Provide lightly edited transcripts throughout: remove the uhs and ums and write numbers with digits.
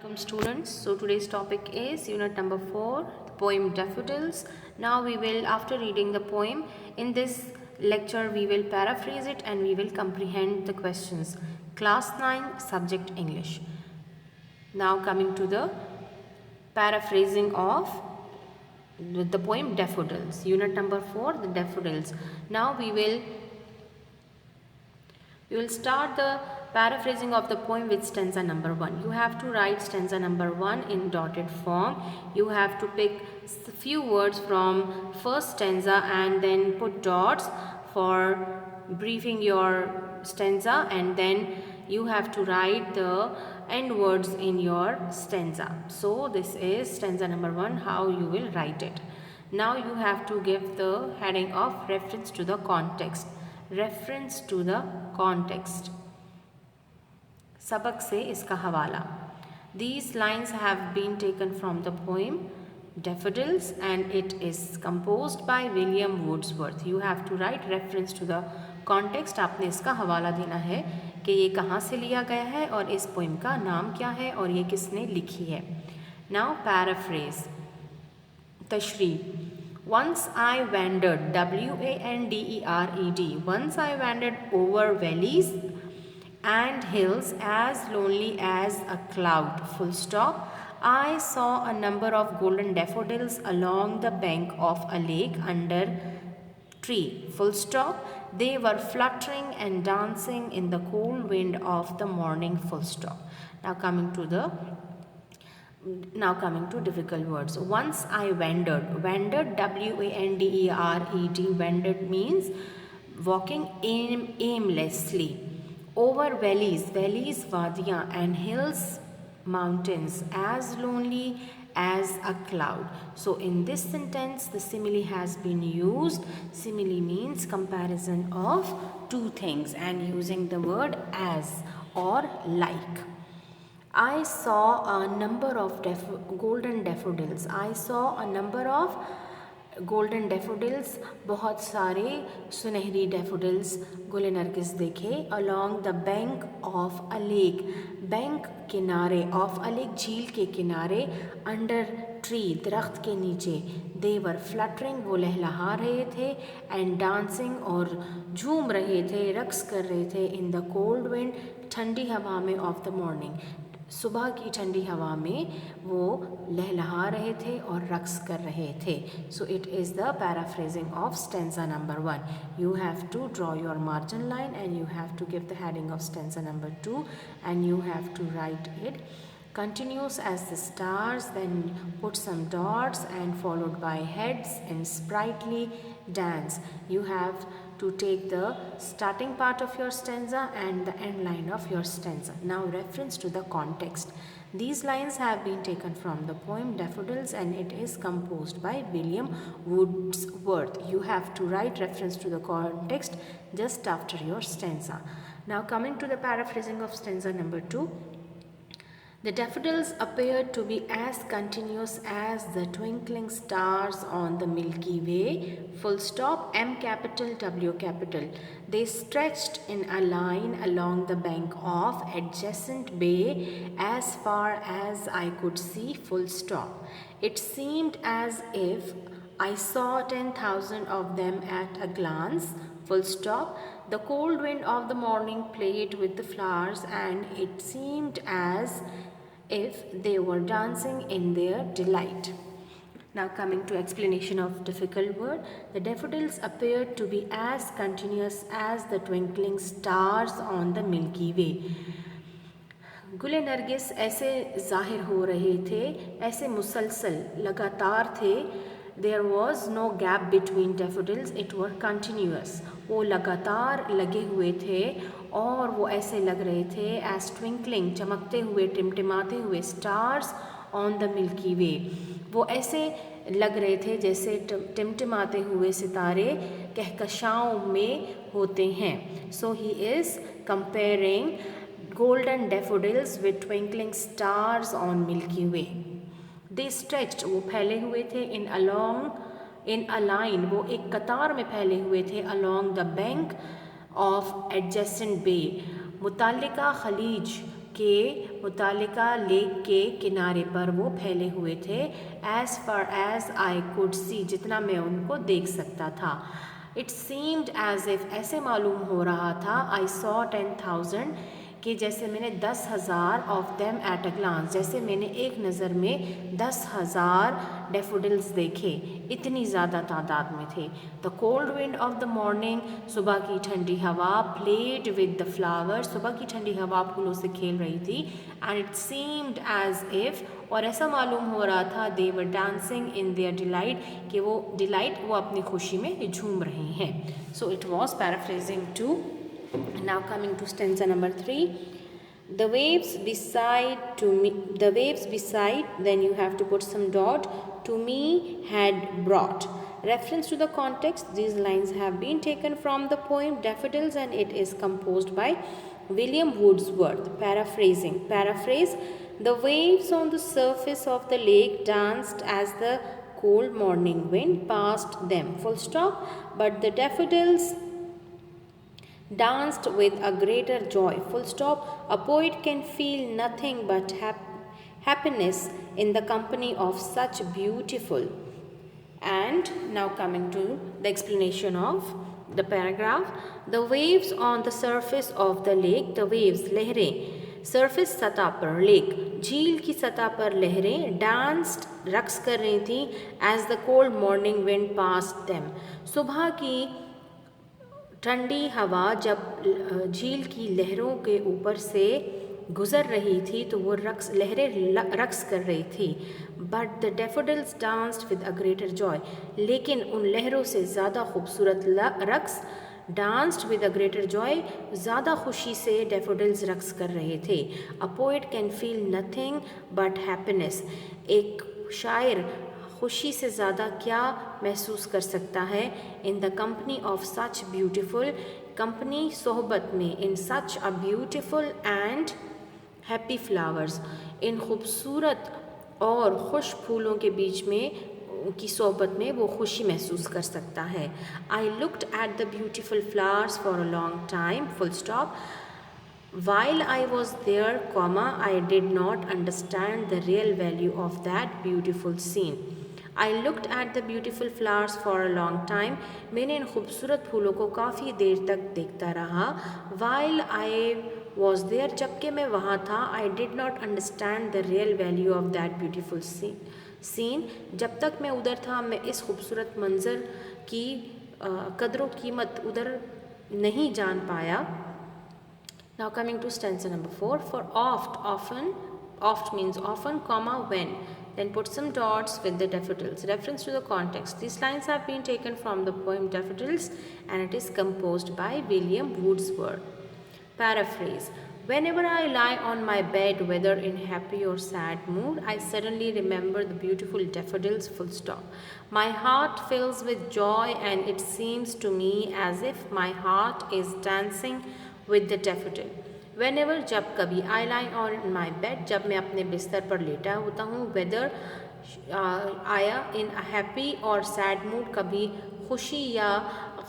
Welcome students. So today's topic is unit number 4, the poem Daffodils. Now we will, after reading the poem, in this lecture we will paraphrase it and we will comprehend the questions. Class 9, subject English. Now coming to the paraphrasing of the poem Daffodils. Unit number 4, the Daffodils. Now we will start the paraphrasing of the poem with stanza number 1. You have to write stanza number 1 in dotted form. You have to pick a few words from first stanza and then put dots for briefing your stanza, and then you have to write the end words in your stanza. So this is stanza number 1, how you will write it. Now you have to give the heading of reference to the context. Reference to the context, सबक से इसका हवाला. These lines have been taken from the poem Daffodils and it is composed by William Wordsworth. You have to write reference to the context. आपने इसका हवाला देना है कि ये कहाँ से लिया गया है और इस पोइम का नाम क्या है और ये किसने लिखी है. Now paraphrase. तशरीह. Once I wandered, W-A-N-D-E-R-E-D, once I wandered over valleys and hills as lonely as a cloud, full stop. I saw a number of golden daffodils along the bank of a lake under tree, full stop. They were fluttering and dancing in the cold wind of the morning, full stop. Now coming to difficult words. Once I wandered. Wandered, W-A-N-D-E-R-E-D. Wandered means walking aimlessly. Over valleys, vadiyan, and hills, mountains, as lonely as a cloud. So in this sentence, the simile has been used. Simile means comparison of two things and using the word as or like. I saw a number of golden daffodils. I saw a number of golden daffodils. बहुत सारे सुनहरी daffodils गुले नरगिस देखे. Along the bank of a lake. Bank किनारे, of a lake झील के किनारे. Under tree, दरख्त के नीचे. They were fluttering, वो लहलहा रहे थे. And dancing, और झूम रहे थे, रक्स कर रहे थे. In the cold wind, ठंडी हवा में of the morning. सुबह की ठंडी हवा में वो लहलहा रहे थे और रक्स कर रहे थे. So it is the paraphrasing of stanza number 1. You have to draw your margin line and you have to give the heading of stanza number 2 and you have to write it continuous as the stars, then put some dots and followed by heads in sprightly dance. You have to take the starting part of your stanza and the end line of your stanza. Now reference to the context. These lines have been taken from the poem Daffodils and it is composed by William Wordsworth. You have to write reference to the context just after your stanza. Now coming to the paraphrasing of stanza number 2. The daffodils appeared to be as continuous as the twinkling stars on the Milky Way, full stop, M capital, W capital. They stretched in a line along the bank of adjacent bay as far as I could see, full stop. It seemed as if I saw 10,000 of them at a glance, full stop. The cold wind of the morning played with the flowers and it seemed as if they were dancing in their delight. Now coming to explanation of difficult word. The daffodils appeared to be as continuous as the twinkling stars on the Milky Way. गुले नरगिस ऐसे ज़ाहिर हो रहे थे, ऐसे मुसलसल लगातार थे. There was no gap between daffodils, it were continuous. वो लगातार लगे हुए थे और वो ऐसे लग रहे थे as twinkling, चमकते हुए, टिमटिमाते हुए, stars on the Milky Way. वो ऐसे लग रहे थे जैसे टिमटिमाते हुए सितारे कहकशाओं में होते हैं. So he is comparing golden daffodils with twinkling stars on Milky Way. They stretched, वो फैले हुए थे. In a line, वो एक कतार में फैले हुए थे. Along the bank of adjacent bay, मुतालिका खलीज के मुतालिका लेक के किनारे पर वो फैले हुए थे। As far as I could see, जितना मैं उनको देख सकता था। इट सीम्ड एज इफ, ऐसे मालूम हो रहा था, आई सॉ 10,000, कि जैसे मैंने 10,000 of them at a glance, जैसे मैंने एक नज़र में 10,000 डेफोडिल्स देखे, इतनी ज़्यादा तादाद में थे। The cold wind of the morning, सुबह की ठंडी हवा, प्लेड विद द फ्लावर्स, सुबह की ठंडी हवा फूलों से खेल रही थी। And it seemed as if, और ऐसा मालूम हो रहा था, they were dancing in their delight, कि वो अपनी खुशी में झूम रहे हैं। So it was paraphrasing too. Now coming to stanza number 3. The waves beside, then you have to put some dot, to me had brought. Reference to the context, these lines have been taken from the poem Daffodils and it is composed by William Wordsworth. Paraphrase, the waves on the surface of the lake danced as the cold morning wind passed them. Full stop. But the daffodils danced with a greater joy. Full stop. A poet can feel nothing but happiness in the company of such beautiful. And now coming to the explanation of the paragraph. The waves on the surface of the lake, the waves, लहरें, surface सतह पर, lake, झील की सतह पर लहरें, danced, रक्स कर रही थी, as the cold morning wind passed them. सुबह की ठंडी हवा जब झील की लहरों के ऊपर से गुज़र रही थी तो वो लहरें रक्स कर रही थी। But the daffodils danced with a greater joy, लेकिन उन लहरों से ज़्यादा खूबसूरत रक्स, danced with a greater joy, ज़्यादा खुशी से डेफोडिल्स रक्स कर रहे थे। A poet can feel nothing but happiness, एक शायर खुशी से ज़्यादा क्या महसूस कर सकता है, in the company of such beautiful, company सोहबत में, in such a beautiful and happy flowers, इन खूबसूरत और खुश फूलों के बीच में की सोहबत में वो खुशी महसूस कर सकता है। I looked at the beautiful flowers for a long time, full stop. While I was there, I did not understand the real value of that beautiful scene. I looked at the beautiful flowers for a long time. मैंने इन खूबसूरत फूलों को काफ़ी देर तक देखता रहा. While I was there, जबकि मैं वहाँ था, I did not understand the real value of that beautiful scene. जब तक मैं उधर था, मैं इस खूबसूरत मंज़र की कदर व कीमत उधर नहीं जान पाया. Now coming to stanza number 4. For oft means often, when. Then put some dots with the daffodils. Reference to the context. These lines have been taken from the poem Daffodils and it is composed by William Wordsworth. Paraphrase. Whenever I lie on my bed, whether in happy or sad mood, I suddenly remember the beautiful daffodils, full stop. My heart fills with joy and it seems to me as if my heart is dancing with the daffodil. Whenever, जब कभी, I lie on my bed, जब मैं अपने बिस्तर पर लेटा होता हूँ, whether आया in a happy or sad mood, कभी खुशी या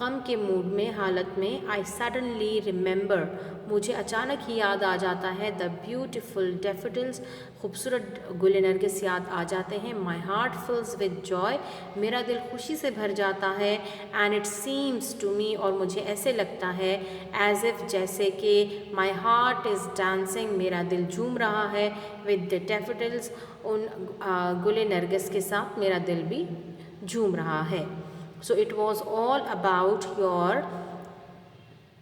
गम के मूड में, हालत में, I suddenly remember, मुझे अचानक ही याद आ जाता है, the beautiful daffodils, खूबसूरत गुल नरगिस याद आ जाते हैं, my heart fills with joy, मेरा दिल खुशी से भर जाता है, and it seems to me, और मुझे ऐसे लगता है, as if, जैसे कि my heart is dancing, मेरा दिल झूम रहा है, with the daffodils, उन गुल नरगिस के साथ मेरा दिल भी झूम रहा है. So it was all about your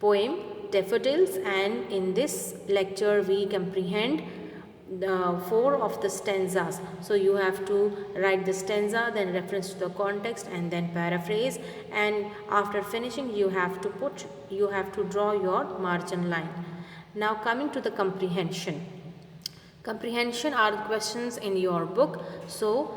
poem Daffodils, and in this lecture we comprehend the 4 of the stanzas. So you have to write the stanza, then reference to the context, and then paraphrase, and after finishing you have to draw your margin line. Now coming to the comprehension. Comprehension are the questions in your book. So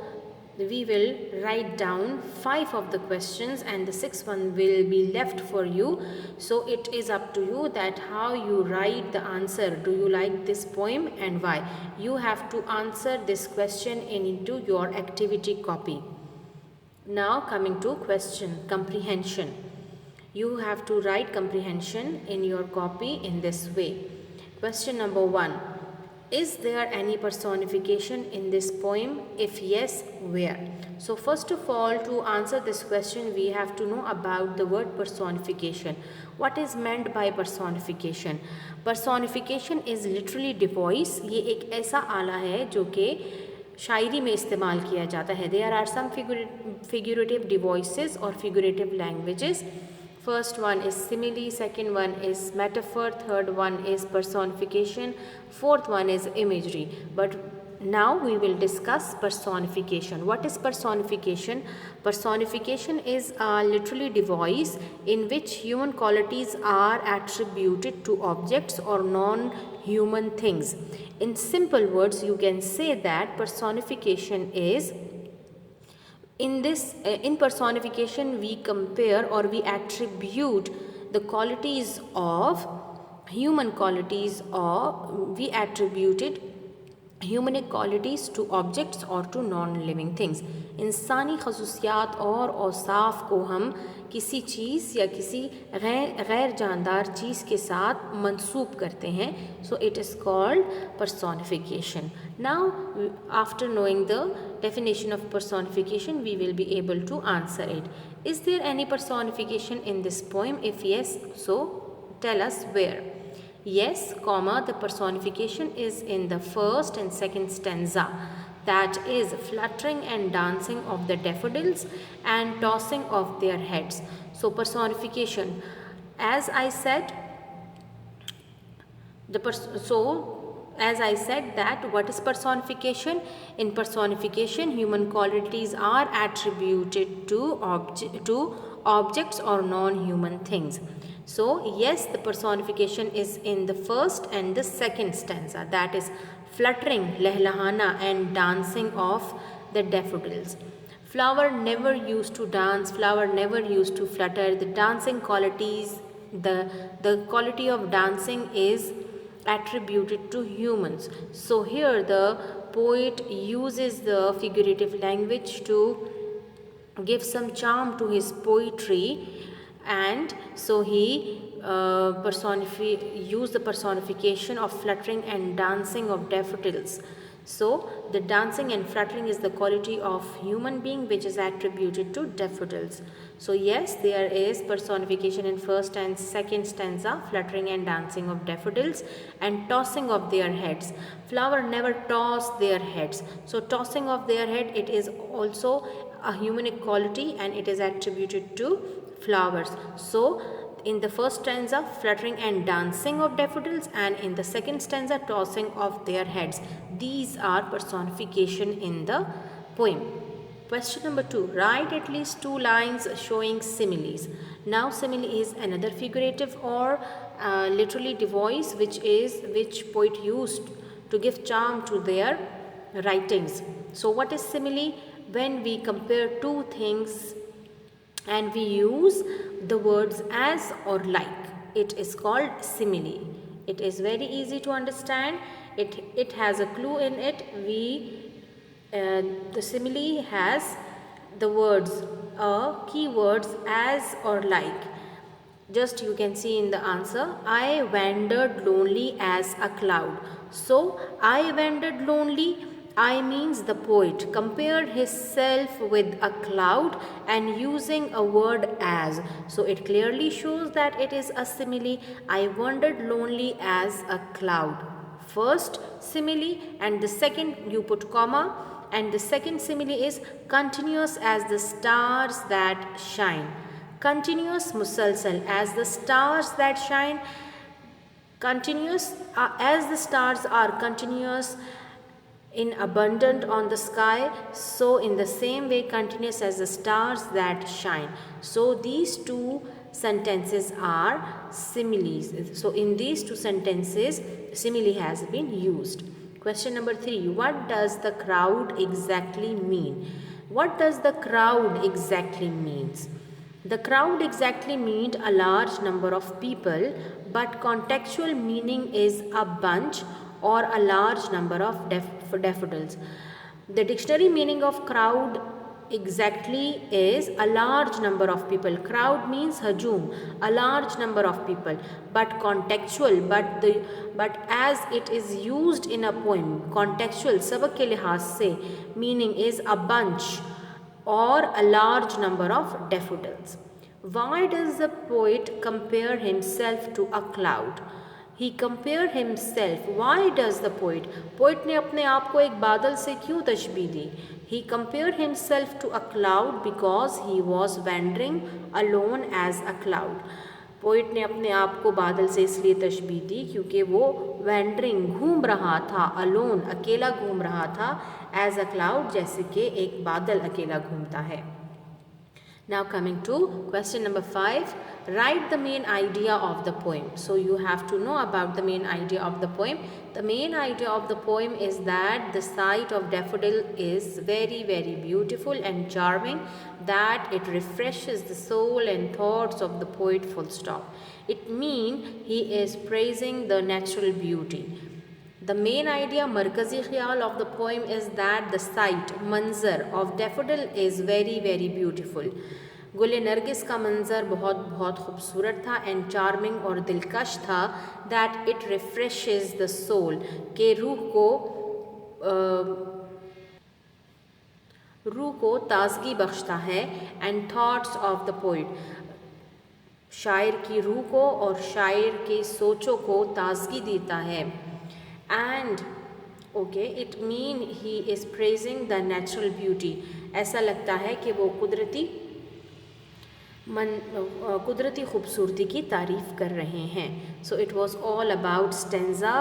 we will write down 5 of the questions and the 6th one will be left for you. So it is up to you that how you write the answer. Do you like this poem and why? You have to answer this question into your activity copy. Now coming to question comprehension. You have to write comprehension in your copy in this way. Question number 1. Is there any personification in this poem? If yes, where? So first of all, to answer this question, we have to know about the word personification. What is meant by personification? Personification is literally device. ये एक ऐसा आला है जो कि शायरी में इस्तेमाल किया जाता है. There are some figurative devices or figurative languages. First one is simile, second one is metaphor, third one is personification, fourth one is imagery. But now we will discuss personification. What is personification? Personification is a literally device in which human qualities are attributed to objects or non-human things. In simple words, you can say that personification is in personification we compare or we attribute the qualities of human qualities, or we attributed human qualities to objects or to non-living things. इंसानी खसूसियात और औसाफ को हम किसी चीज़ या किसी गैर जानदार चीज़ के साथ मंसूब करते हैं. So it is called personification. Now, after knowing the definition of personification, we will be able to answer it. Is there any personification in this poem? If yes, so tell us where. Yes, comma, the personification is in the first and second stanza, that is fluttering and dancing of the daffodils and tossing of their heads. So personification, as I said, as I said that what is personification? In personification, human qualities are attributed to objects or non-human things. So yes, the personification is in the first and the second stanza, that is fluttering, lehlahana, and dancing of the daffodils. Flower never used to dance, flower never used to flutter. The dancing qualities, the quality of dancing is attributed to humans. So here the poet uses the figurative language to give some charm to his poetry, and so he used the personification of fluttering and dancing of daffodils. So the dancing and fluttering is the quality of human being which is attributed to daffodils. So yes, there is personification in first and second stanza, fluttering and dancing of daffodils and tossing of their heads. Flower never toss their heads. So tossing of their head, it is also a human quality and it is attributed to flowers. So in the first stanza, fluttering and dancing of daffodils, and in the second stanza, tossing of their heads. These are personification in the poem. Question number 2. Write at least 2 lines showing similes. Now simile is another figurative or literally device which poet used to give charm to their writings. So what is simile? When we compare two things and we use the words as or like, it is called simile. It is very easy to understand. It has a clue in it. The simile has the words keywords as or like. Just you can see in the answer, I wandered lonely as a cloud. So I wandered lonely, I means the poet compared himself with a cloud and using a word as. So it clearly shows that it is a simile. I wandered lonely as a cloud. First simile, and the second you put comma, and the second simile is continuous as the stars that shine. Continuous musalsal, as the stars that shine. Continuous as the stars are continuous in abundant on the sky, so in the same way continuous as the stars that shine. So these two sentences are similes. So in these two sentences simile has been used. Question number 3. What does the crowd exactly mean? What does the crowd exactly means? The crowd exactly means a large number of people, but contextual meaning is a bunch or a large number of daffodils. The dictionary meaning of crowd exactly is a large number of people. Crowd means hajum, a large number of people. But contextual, but as it is used in a poem, contextual सबक के लिहाज से meaning is a bunch or a large number of daffodils. Why does the poet compare himself to a cloud? He compared himself. Why does the poet? Poet ने अपने आप को एक बादल से क्यों तशबीह दी? He compared himself to a cloud because he was wandering alone as a cloud. Poet ने अपने आप को बादल से इसलिए तशबीह दी क्योंकि वो वैंडरिंग घूम रहा था, अलोन अकेला घूम रहा था, एज अ क्लाउड जैसे कि एक बादल अकेला घूमता है. Now coming to question number 5, write the main idea of the poem. So you have to know about the main idea of the poem. The main idea of the poem is that the sight of daffodil is very very beautiful and charming, that it refreshes the soul and thoughts of the poet, full stop. It means he is praising the natural beauty. The main idea, markazi khayal of the poem is that the sight, manzar of daffodil is very very beautiful. गुल नरगिस का मंज़र बहुत बहुत खूबसूरत था, and charming और दिलकश था, that it refreshes the soul, के रूह को ताजगी बख्शता है, and thoughts of the poet, शायर की रूह को और शायर के सोचों को ताजगी देता है. And okay, it mean he is praising the natural beauty. ऐसा लगता है कि वो कुदरती खूबसूरती की तारीफ़ कर रहे हैं. So it was all about stanza,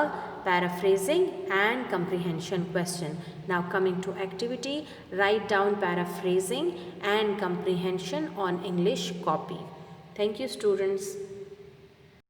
paraphrasing and comprehension question. Now coming to activity, write down paraphrasing and comprehension on English copy. Thank you students.